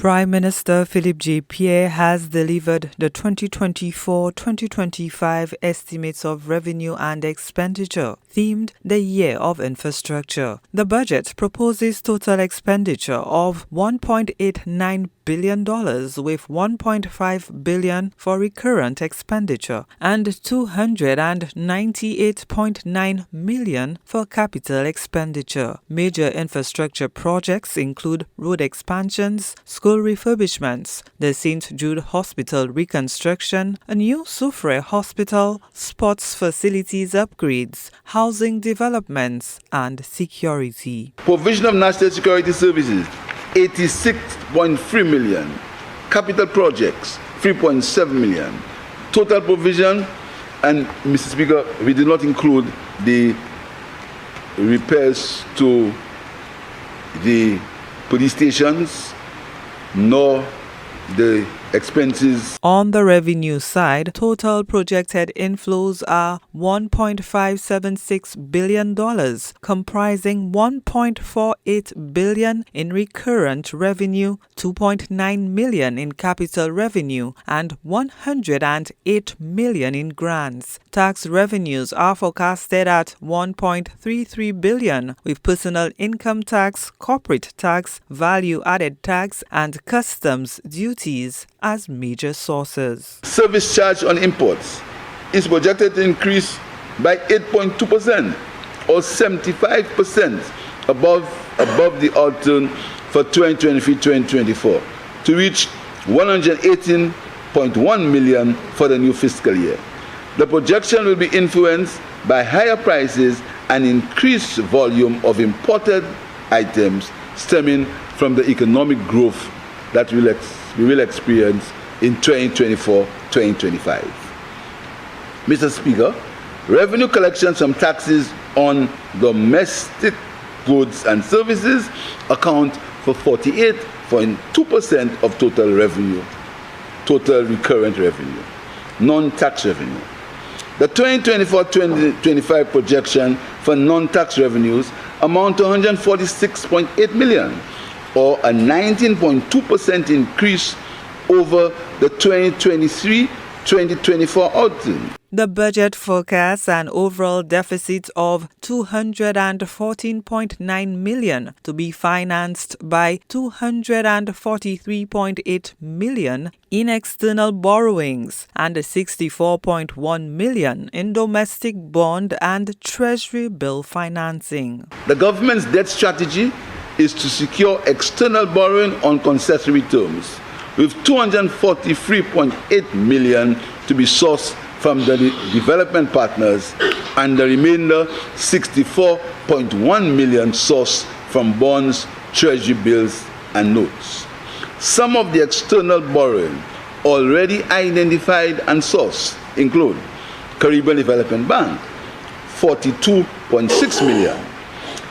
Prime Minister Philippe J. Pierre has delivered the 2024-2025 estimates of revenue and expenditure, themed the Year of Infrastructure. The budget proposes total expenditure of $1.89 billion with $1.5 billion for recurrent expenditure and $298.9 million for capital expenditure. Major infrastructure projects include road expansions, school refurbishments, the St. Jude Hospital reconstruction, a new Soufrière Hospital, sports facilities upgrades, housing developments, and security. Provision of national security services, 86.3 million. Capital projects, 3.7 million. Total provision, and Mr. Speaker, we did not include the repairs to the police stations, nor the expenses. On the revenue side, total projected inflows are $1.576 billion, comprising $1.48 billion in recurrent revenue, $2.9 million in capital revenue, and $108 million in grants. Tax revenues are forecasted at $1.33 billion, with personal income tax, corporate tax, value-added tax, and customs duties as major sources. Service charge on imports is projected to increase by 8.2% or 75% above the outturn for 2023-2024 to reach $118.1 million for the new fiscal year. The projection will be influenced by higher prices and increased volume of imported items stemming from the economic growth that we will experience in 2024-2025. Mr. Speaker, revenue collections from taxes on domestic goods and services account for 48.2% of total revenue, total recurrent revenue, non-tax revenue. The 2024-2025 projection for non-tax revenues amount to $146.8 million, or a 19.2% increase over the 2023-2024 outturn. The budget forecasts an overall deficit of $214.9 million to be financed by $243.8 million in external borrowings and $64.1 million in domestic bond and treasury bill financing. The government's debt strategy is to secure external borrowing on concessory terms, with $243.8 million to be sourced from the development partners and the remainder $64.1 million sourced from bonds, treasury bills, and notes. Some of the external borrowing already identified and sourced include Caribbean Development Bank, $42.6 million,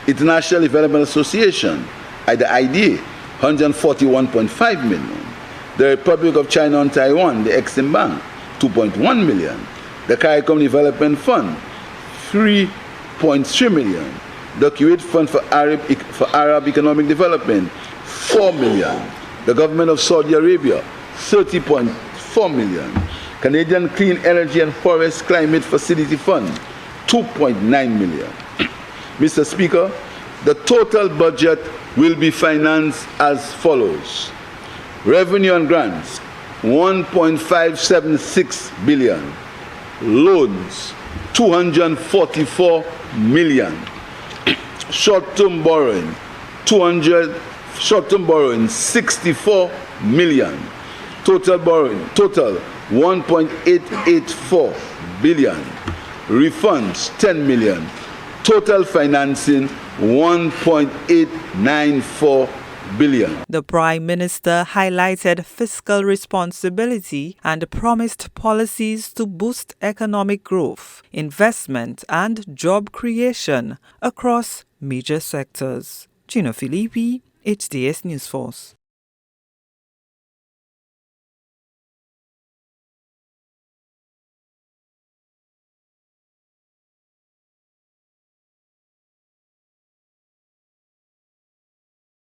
International Development Association, the IDA, $141.5 million, the Republic of China and Taiwan, the Exim Bank, $2.1 million, the CARICOM Development Fund, $3.3 million, the Kuwait Fund for Arab Economic Development, $4 million, the Government of Saudi Arabia, $30.4 million, Canadian Clean Energy and Forest Climate Facility Fund, $2.9 million. Mr. Speaker, the total budget will be financed as follows. Revenue and grants, $1.576 billion. Loans, $244 million. Short-term borrowing, $64 million. Total borrowing, $1.884 billion. Refunds, $10 million. Total financing, $1.894 billion. The Prime Minister highlighted fiscal responsibility and promised policies to boost economic growth, investment, and job creation across major sectors. Gino Filippi, HDS News Force.